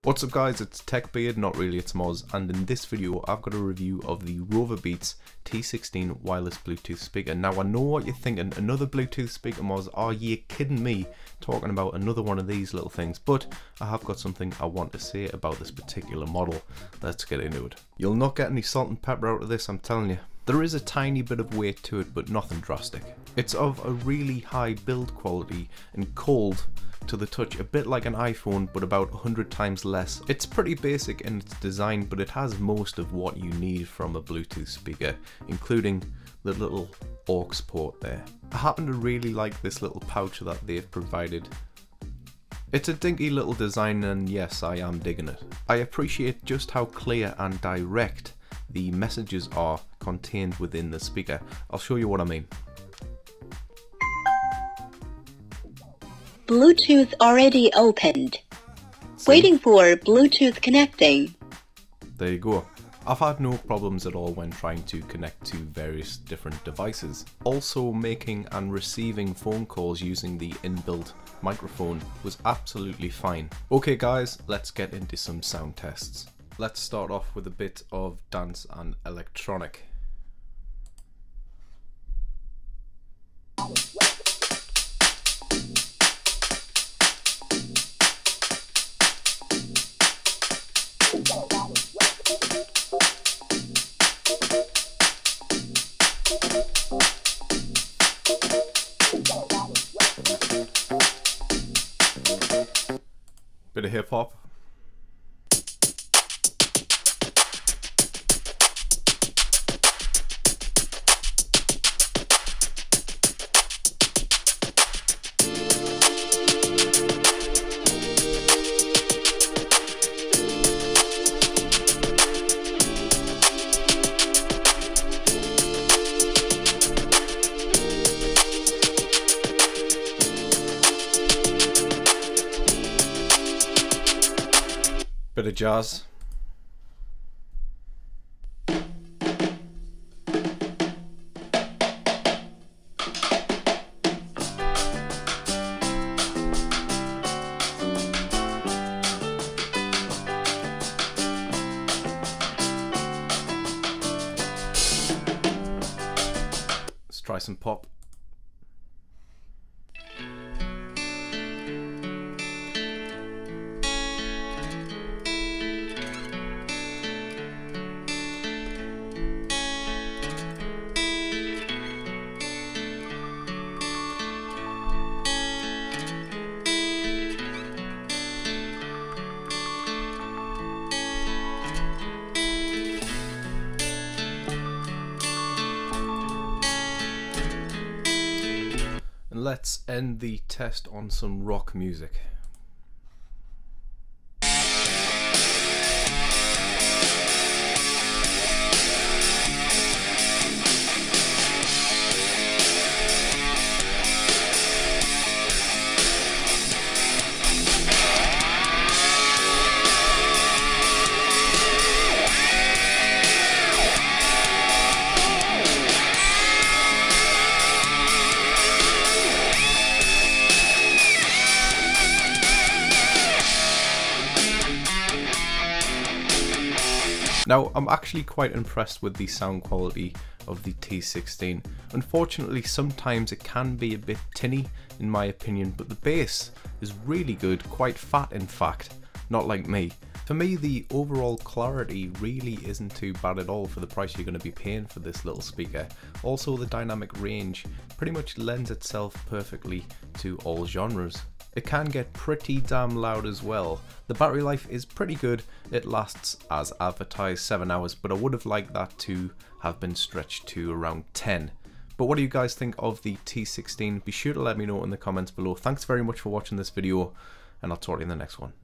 What's up guys, it's TechBeard, not really, it's Moz, and in this video I've got a review of the RoverBeats T16 wireless Bluetooth speaker. Now I know what you're thinking, another Bluetooth speaker, Moz, are you kidding me talking about another one of these little things? But I have got something I want to say about this particular model. Let's get into it. You'll not get any salt and pepper out of this, I'm telling you. There is a tiny bit of weight to it, but nothing drastic. It's of a really high build quality and cold to the touch, a bit like an iPhone but about 100 times less. It's pretty basic in its design, but it has most of what you need from a Bluetooth speaker, including the little aux port there. I happen to really like this little pouch that they've provided. It's a dinky little design and yes, I am digging it. I appreciate just how clear and direct the messages are contained within the speaker. I'll show you what I mean. Bluetooth already opened. See? Waiting for Bluetooth connecting. There you go. I've had no problems at all when trying to connect to various different devices. Also, making and receiving phone calls using the inbuilt microphone was absolutely fine. Okay guys, let's get into some sound tests. Let's start off with a bit of dance and electronic. Bit of hip hop. Bit of jazz. Let's try some pop. And let's end the test on some rock music. Now, I'm actually quite impressed with the sound quality of the T16. Unfortunately, sometimes it can be a bit tinny in my opinion, but the bass is really good, quite fat in fact, not like me. For me, the overall clarity really isn't too bad at all for the price you're going to be paying for this little speaker. Also, the dynamic range pretty much lends itself perfectly to all genres. It can get pretty damn loud as well. The battery life is pretty good, it lasts as advertised 7 hours, but I would have liked that to have been stretched to around 10. But what do you guys think of the T16? Be sure to let me know in the comments below. Thanks very much for watching this video, and I'll talk to you in the next one.